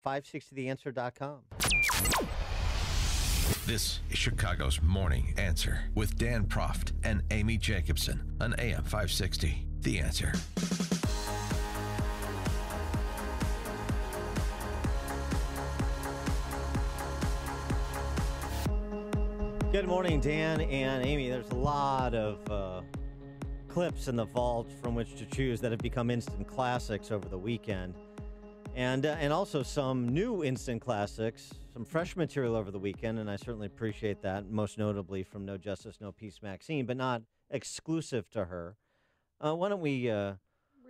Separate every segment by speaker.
Speaker 1: 560theanswer.com.
Speaker 2: This is Chicago's Morning Answer with Dan Proft and Amy Jacobson on AM 560. The Answer.
Speaker 1: Good morning, Dan and Amy. There's a lot of clips in the vault from which to choose that have become instant classics over the weekend. And also some new instant classics, some fresh material over the weekend, and I certainly appreciate that, most notably from No Justice, No Peace Maxine, but not exclusive to her. Why don't we...
Speaker 3: Where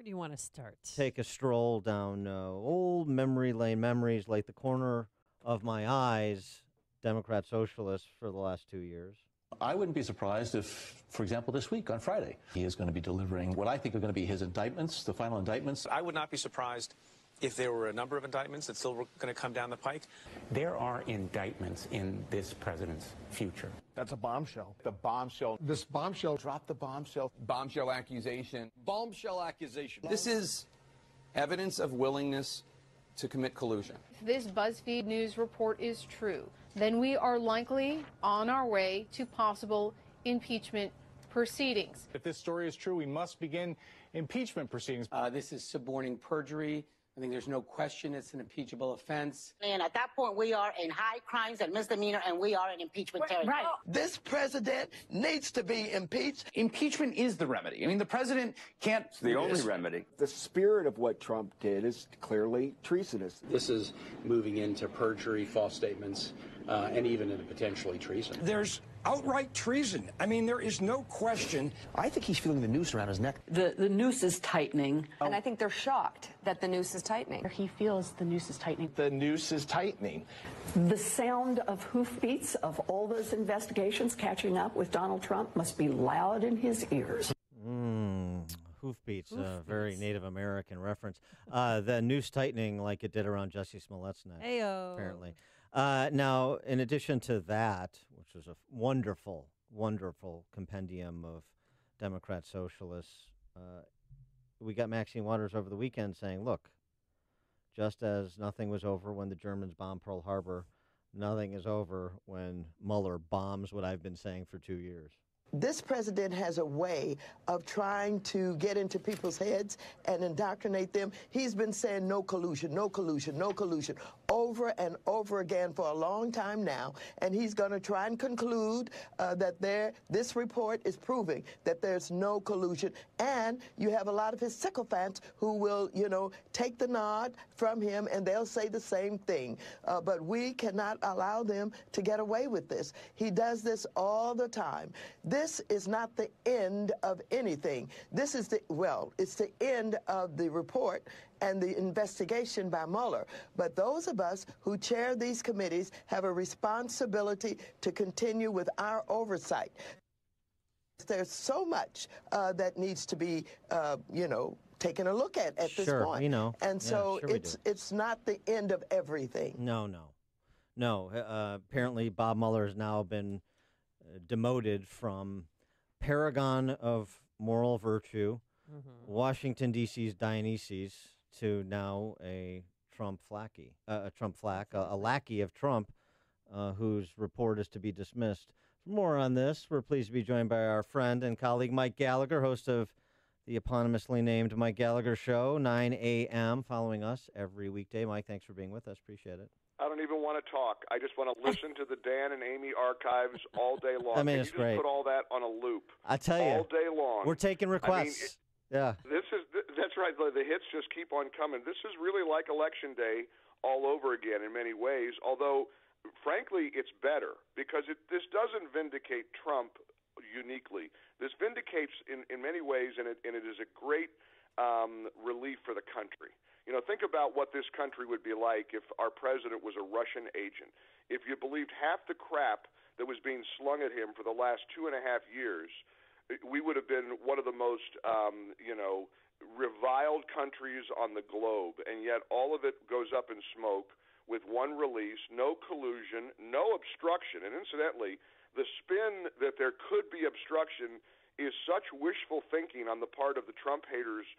Speaker 3: do you want to start?
Speaker 1: Take a stroll down old memory lane, memories like the corner of my eyes, Democrat socialists for the last 2 years.
Speaker 4: I wouldn't be surprised if, for example, this week on Friday, he is going to be delivering what I think are going to be his indictments, the final indictments.
Speaker 5: I would not be surprised if there were a number of indictments that still were going to come down the pike.
Speaker 6: There are indictments in this president's future.
Speaker 7: That's a bombshell.
Speaker 8: The bombshell.
Speaker 7: This bombshell.
Speaker 8: Drop the bombshell.
Speaker 9: Bombshell accusation.
Speaker 8: Bombshell accusation.
Speaker 9: This is evidence of willingness to commit collusion.
Speaker 10: If this BuzzFeed News report is true, then we are likely on our way to possible impeachment proceedings.
Speaker 11: If this story is true, we must begin impeachment proceedings.
Speaker 12: This is suborning perjury. I think there's no question it's an impeachable offense.
Speaker 13: And at that point, we are in high crimes and misdemeanor, and we are in impeachment territory.
Speaker 14: Right. This president needs to be impeached.
Speaker 15: Impeachment is the remedy. I mean, the president can't...
Speaker 16: It's the only remedy.
Speaker 17: The spirit of what Trump did is clearly treasonous.
Speaker 18: This is moving into perjury, false statements, and even into potentially treason.
Speaker 19: There's outright treason. I mean, there is no question.
Speaker 20: I think he's feeling the noose around his neck.
Speaker 6: The noose is tightening.
Speaker 5: Oh. And I think they're shocked that the noose is tightening.
Speaker 6: He feels the noose is tightening.
Speaker 7: The noose is tightening.
Speaker 2: The sound of hoofbeats of all those investigations catching up with Donald Trump must be loud in his ears.
Speaker 1: Hoofbeats, a very Native American reference. The noose tightening like it did around Jussie Smollett's neck, apparently. Now, in addition to that, which was a wonderful, wonderful compendium of Democrat socialists, we got Maxine Waters over the weekend saying, look, just as nothing was over when the Germans bombed Pearl Harbor, nothing is over when Mueller bombs what I've been saying for 2 years.
Speaker 14: This president has a way of trying to get into people's heads and indoctrinate them. He's been saying no collusion, no collusion, no collusion over and over again for a long time now. And he's going to try and conclude that this report is proving that there's no collusion. And you have a lot of his sycophants who will, take the nod from him and they'll say the same thing. But we cannot allow them to get away with this. He does this all the time. This is not the end of anything. This is it's the end of the report and the investigation by Mueller. But those of us who chair these committees have a responsibility to continue with our oversight. There's so much that needs to be, taken a look at this point. And so it's not the end of everything.
Speaker 1: No. Apparently Bob Mueller has now been demoted from paragon of moral virtue, Washington, D.C.'s Dionysus, to now a Trump lackey, a lackey of Trump, whose report is to be dismissed. For more on this, we're pleased to be joined by our friend and colleague Mike Gallagher, host of the eponymously named Mike Gallagher Show, 9 a.m., following us every weekday. Mike, thanks for being with us. Appreciate it.
Speaker 3: I don't even want to talk. I just want to listen to the Dan and Amy archives all day long.
Speaker 1: I mean, it's great.
Speaker 3: Put all that on a loop.
Speaker 1: I tell you,
Speaker 3: all day long.
Speaker 1: We're taking requests.
Speaker 3: That's right. The hits just keep on coming. This is really like Election Day all over again in many ways. Although, frankly, it's better because this doesn't vindicate Trump uniquely. This vindicates in many ways, and it is a great relief for the country. Think about what this country would be like if our president was a Russian agent. If you believed half the crap that was being slung at him for the last 2.5 years, we would have been one of the most, reviled countries on the globe. And yet all of it goes up in smoke with one release, no collusion, no obstruction. And incidentally, the spin that there could be obstruction is such wishful thinking on the part of the Trump haters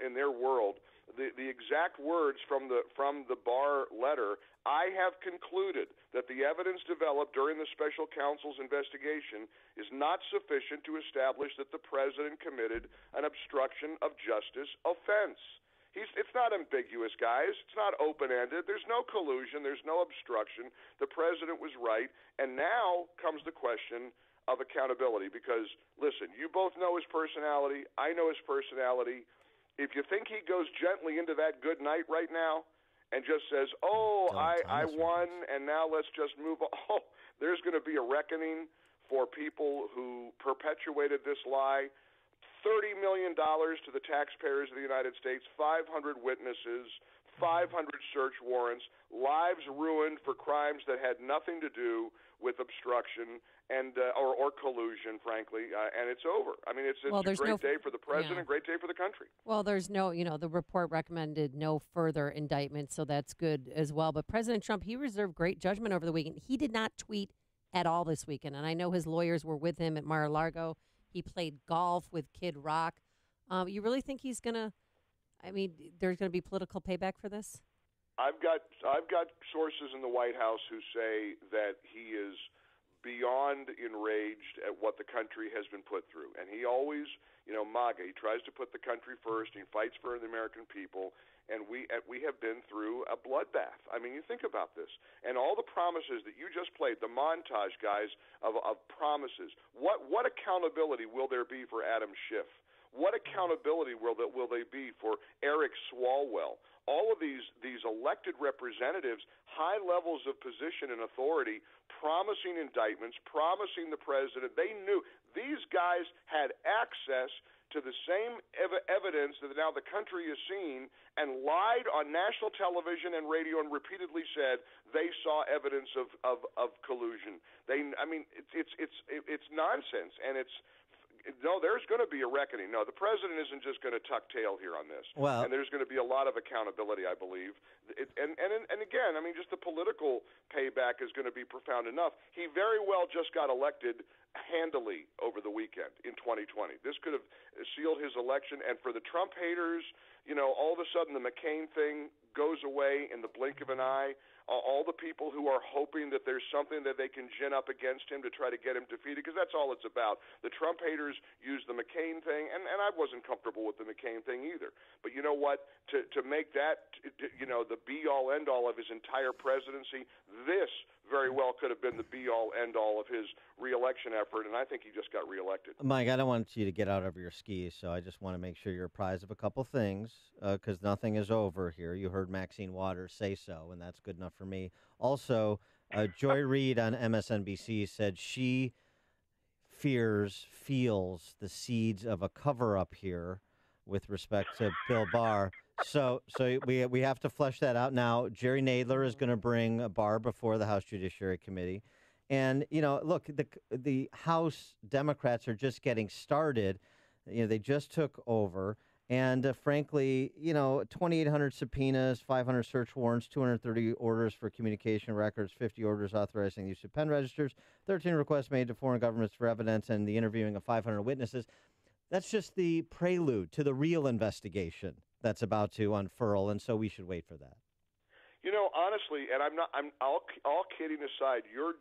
Speaker 3: in their world. The exact words from the Barr letter: I have concluded that the evidence developed during the special counsel's investigation is not sufficient to establish that the president committed an obstruction of justice offense. It's not ambiguous, guys. It's not open-ended. There's no collusion. There's no obstruction. The president was right. And now comes the question of accountability because, listen, you both know his personality. I know his personality. If you think he goes gently into that good night right now and just says, I won, and now let's just move on, there's going to be a reckoning for people who perpetuated this lie. $30 million to the taxpayers of the United States, 500 witnesses, 500 search warrants, lives ruined for crimes that had nothing to do with obstruction and or collusion, frankly, and it's over. I mean, it's a great day for the president, great day for the country.
Speaker 16: Well, there's no, the report recommended no further indictment, so that's good as well. But President Trump, he reserved great judgment over the weekend. He did not tweet at all this weekend, and I know his lawyers were with him at Mar-a-Lago. He played golf with Kid Rock. You really think he's going to, there's going to be political payback for this?
Speaker 3: I've got sources in the White House who say that he is beyond enraged at what the country has been put through. And he always, MAGA, he tries to put the country first. He fights for the American people. And we have been through a bloodbath. I mean, you think about this. And all the promises that you just played, the montage, guys, of promises. What accountability will there be for Adam Schiff? What accountability will they be for Eric Swalwell? All of these elected representatives, high levels of position and authority, promising indictments, promising the president. They knew these guys had access to the same evidence that now the country is seeing, and lied on national television and radio and repeatedly said they saw evidence of collusion. It's nonsense, and there's going to be a reckoning. No, the president isn't just going to tuck tail here on this.
Speaker 1: Well,
Speaker 3: and there's going to be a lot of accountability, I believe. And again, just the political payback is going to be profound enough. He very well just got elected handily over the weekend in 2020. This could have sealed his election. And for the Trump haters, all of a sudden the McCain thing goes away in the blink of an eye. All the people who are hoping that there's something that they can gin up against him to try to get him defeated, because that's all it's about. The Trump haters use the McCain thing, and I wasn't comfortable with the McCain thing either. But you know what? To make that, the be-all, end-all of his entire presidency, this very well could have been the be-all, end-all of his reelection effort, and I think he just got reelected.
Speaker 1: Mike, I don't want you to get out over your skis, so I just want to make sure you're apprised of a couple things, because nothing is over here. You heard Maxine Waters say so, and that's good enough for me. Also, Joy Reid on MSNBC said she feels the seeds of a cover-up here with respect to Bill Barr. So we have to flesh that out now. Jerry Nadler is going to bring Barr before the House Judiciary Committee. And, look, the House Democrats are just getting started. They just took over. And frankly, 2,800 subpoenas, 500 search warrants, 230 orders for communication records, 50 orders authorizing the use of pen registers, 13 requests made to foreign governments for evidence, and the interviewing of 500 witnesses. That's just the prelude to the real investigation that's about to unfurl, and so we should wait for that.
Speaker 3: Honestly, and I'm all kidding aside, your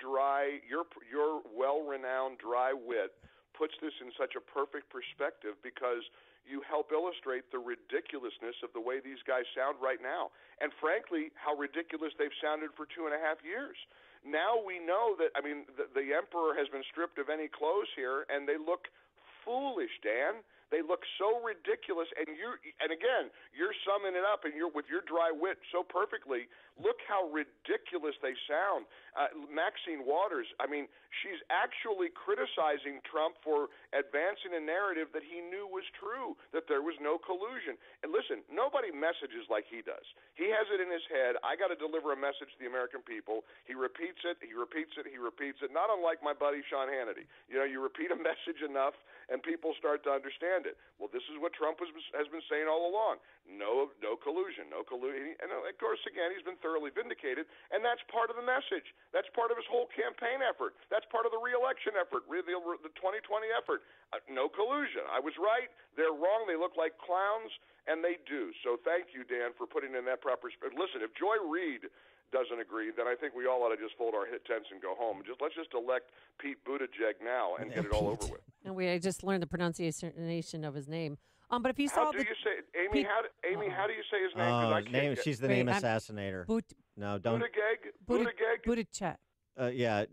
Speaker 3: well-renowned dry wit puts this in such a perfect perspective, because you help illustrate the ridiculousness of the way these guys sound right now, and frankly, how ridiculous they've sounded for 2.5 years. Now we know that, the emperor has been stripped of any clothes here, and they look foolish, Dan. They look so ridiculous, and again, you're summing it up, and you're with your dry wit so perfectly. Look how ridiculous they sound. Maxine Waters, she's actually criticizing Trump for advancing a narrative that he knew was true, that there was no collusion. And listen, nobody messages like he does. He has it in his head, I got to deliver a message to the American people. He repeats it, not unlike my buddy Sean Hannity. You repeat a message enough, and people start to understand understand it. Well, this is what Trump has been saying all along. No collusion, no collusion. And of course, again, he's been thoroughly vindicated, and that's part of the message. That's part of his whole campaign effort. That's part of the re-election effort, the 2020 effort. No collusion. I was right. They're wrong. They look like clowns, and they do. So thank you, Dan, for putting in that proper. Listen, if Joy Reid doesn't agree, then I think we all ought to just fold our tents and go home. Let's just elect Pete Buttigieg now and get it all over with.
Speaker 16: And I just learned the pronunciation of his name. But if you saw
Speaker 3: how do you say, Amy? How do you say his name?
Speaker 1: Oh,
Speaker 3: I can't
Speaker 1: she's the name assassinator. No, don't.
Speaker 3: Buttigieg.
Speaker 16: Buttigieg.
Speaker 1: Yeah,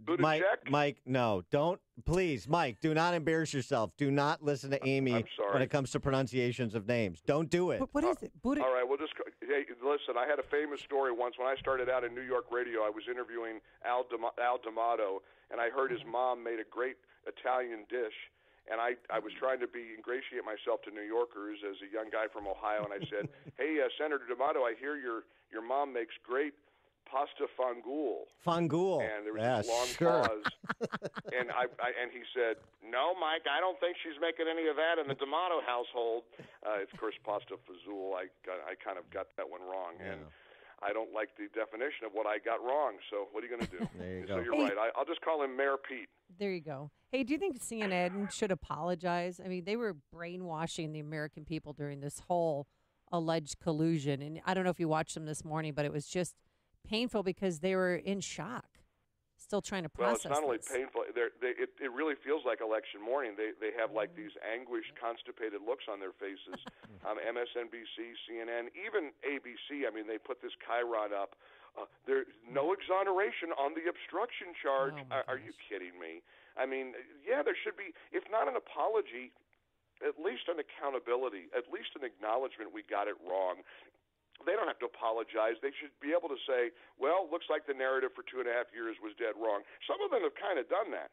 Speaker 1: Mike, no, don't, please, Mike, do not embarrass yourself. Do not listen to Amy when it comes to pronunciations of names. Don't do it.
Speaker 16: But what is it?
Speaker 3: All right, well, hey, listen, I had a famous story once. When I started out in New York radio, I was interviewing Al D'Amato, and I heard his mom made a great Italian dish. And I was trying to ingratiate myself to New Yorkers as a young guy from Ohio, and I said, hey, Senator D'Amato, I hear your mom makes great pasta fangool.
Speaker 1: Fangool.
Speaker 3: And there was this long pause. And he said, no, Mike, I don't think she's making any of that in the D'Amato household. It's, of course, pasta fazool. I kind of got that one wrong. Yeah. And I don't like the definition of what I got wrong. So what are you going to do?
Speaker 1: There you
Speaker 3: so
Speaker 1: go.
Speaker 3: You're right. I'll just call him Mayor Pete.
Speaker 16: There you go. Hey, do you think CNN should apologize? I mean, they were brainwashing the American people during this whole alleged collusion. And I don't know if you watched them this morning, but it was just painful because they were in shock, still trying to process.
Speaker 3: Well, it's not only painful; it really feels like election morning. They have like these anguished, constipated looks on their faces. MSNBC, CNN, even ABC. I mean, they put this chyron up. There's no exoneration on the obstruction charge. Are you kidding me? I mean, yeah, there should be, if not an apology, at least an accountability, at least an acknowledgement we got it wrong. They don't have to apologize. They should be able to say, well, looks like the narrative for 2.5 years was dead wrong. Some of them have kind of done that.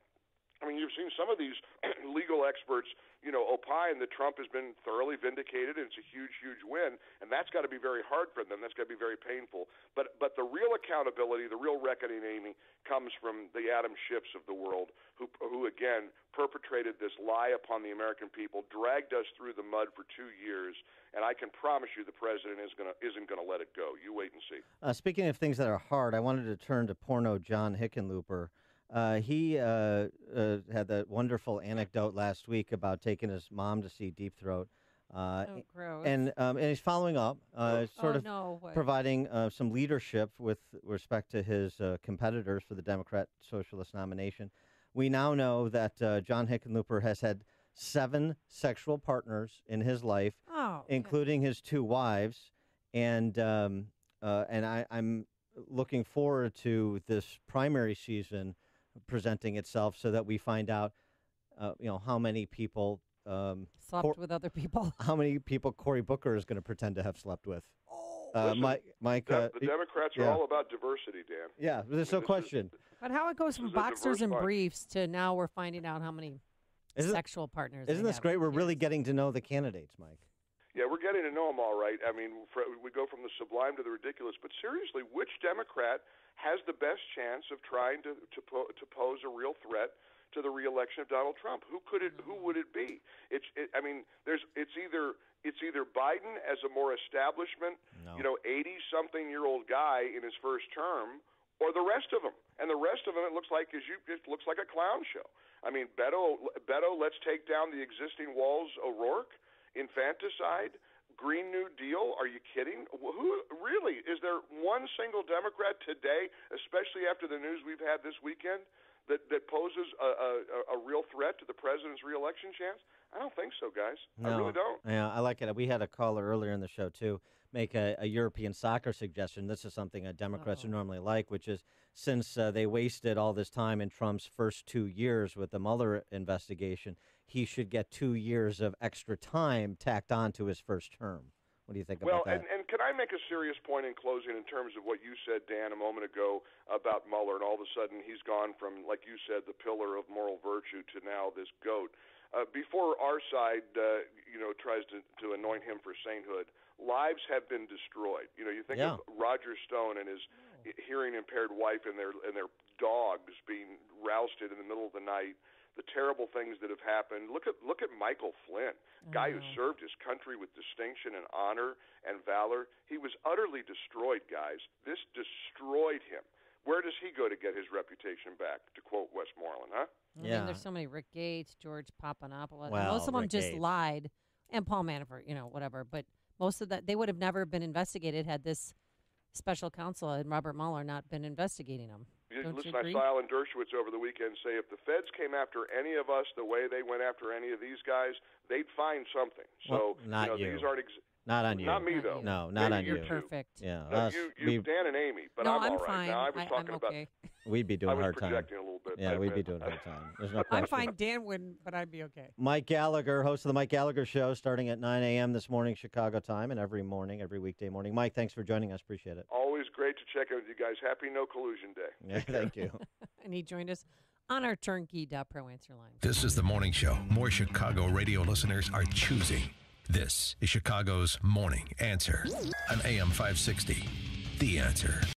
Speaker 3: I mean, you've seen some of these legal experts, opine that Trump has been thoroughly vindicated, and it's a huge, huge win, and that's got to be very hard for them. That's got to be very painful. But the real accountability, the real reckoning, Amy, comes from the Adam Schiffs of the world, who again perpetrated this lie upon the American people, dragged us through the mud for 2 years, and I can promise you the president isn't going to let it go. You wait and see.
Speaker 1: Speaking of things that are hard, I wanted to turn to porno John Hickenlooper. He had that wonderful anecdote last week about taking his mom to see Deep Throat.
Speaker 16: Gross.
Speaker 1: And he's following up, providing some leadership with respect to his competitors for the Democrat Socialist nomination. We now know that John Hickenlooper has had 7 sexual partners in his life, including his 2 wives, and I'm looking forward to this primary season presenting itself so that we find out, how many people
Speaker 16: slept with other people.
Speaker 1: How many people Cory Booker is going to pretend to have slept with. Mike,
Speaker 3: the Democrats are all about diversity, Dan.
Speaker 1: Yeah, there's no question.
Speaker 16: But how it goes from boxers and briefs to now we're finding out how many sexual partners.
Speaker 1: Isn't this great? We're really getting to know the candidates, Mike.
Speaker 3: Yeah, we're getting to know them all right. I mean, we go from the sublime to the ridiculous. But seriously, which Democrat has the best chance of trying to pose a real threat to the reelection of Donald Trump? Who would it be? It's either Biden as a more establishment, 80-something-year-old guy in his first term, or the rest of them. And the rest of them, it looks like a clown show. I mean, Beto, let's take down the existing walls. O'Rourke, infanticide, Green New Deal. Are you kidding? Who really is there one single Democrat today, especially after the news we've had this weekend, that poses a real threat to the president's reelection chance? I don't think so, guys.
Speaker 1: No.
Speaker 3: I really don't.
Speaker 1: Yeah, I like it. We had a caller earlier in the show too make a European soccer suggestion. This is something Democrats would normally like, which is since they wasted all this time in Trump's first 2 years with the Mueller investigation, he should get 2 years of extra time tacked on to his first term. What do you think about that?
Speaker 3: Well, and can I make a serious point in closing in terms of what you said, Dan, a moment ago about Mueller, and all of a sudden he's gone from, like you said, the pillar of moral virtue to now this goat. Before our side, tries to anoint him for sainthood, lives have been destroyed. You think of Roger Stone and his hearing-impaired wife and their dogs being rousted in the middle of the night the terrible things that have happened. Look at Michael Flynn, guy who served his country with distinction and honor and valor. He was utterly destroyed, guys. This destroyed him. Where does he go to get his reputation back, to quote Westmoreland, huh?
Speaker 16: I mean, there's so many Rick Gates, George Papadopoulos.
Speaker 1: Well,
Speaker 16: most of them
Speaker 1: Rick
Speaker 16: just
Speaker 1: Gates.
Speaker 16: lied. And Paul Manafort, whatever. But most of that, they would have never been investigated had this special counsel and Robert Mueller not been investigating them.
Speaker 3: Listen, I saw Alan Dershowitz over the weekend say if the feds came after any of us the way they went after any of these guys, they'd find something. So,
Speaker 1: not you.
Speaker 3: These aren't
Speaker 1: not on you.
Speaker 3: Not me, though.
Speaker 1: No, not on you.
Speaker 16: You're perfect.
Speaker 1: Yeah,
Speaker 3: No,
Speaker 1: us,
Speaker 3: Dan and Amy, but
Speaker 16: no,
Speaker 3: I'm all right.
Speaker 16: fine.
Speaker 3: Now, I was talking
Speaker 16: I'm
Speaker 3: about.
Speaker 16: okay.
Speaker 1: We'd be doing
Speaker 3: I was
Speaker 1: hard time.
Speaker 3: projecting a little bit.
Speaker 1: Yeah, we'd be doing hard time. There's no question.
Speaker 11: I'm fine. Dan wouldn't, but I'd be okay.
Speaker 1: Mike Gallagher, host of the Mike Gallagher Show, starting at 9 a.m. this morning, Chicago time, and every morning, every weekday morning. Mike, thanks for joining us. Appreciate it.
Speaker 3: Always great to check in with you guys. Happy No Collusion Day.
Speaker 1: Yeah, thank you.
Speaker 16: And he joined us on our turnkey.pro answer line.
Speaker 21: This is the morning show more Chicago radio listeners are choosing. This is Chicago's Morning Answer on AM 560. The Answer.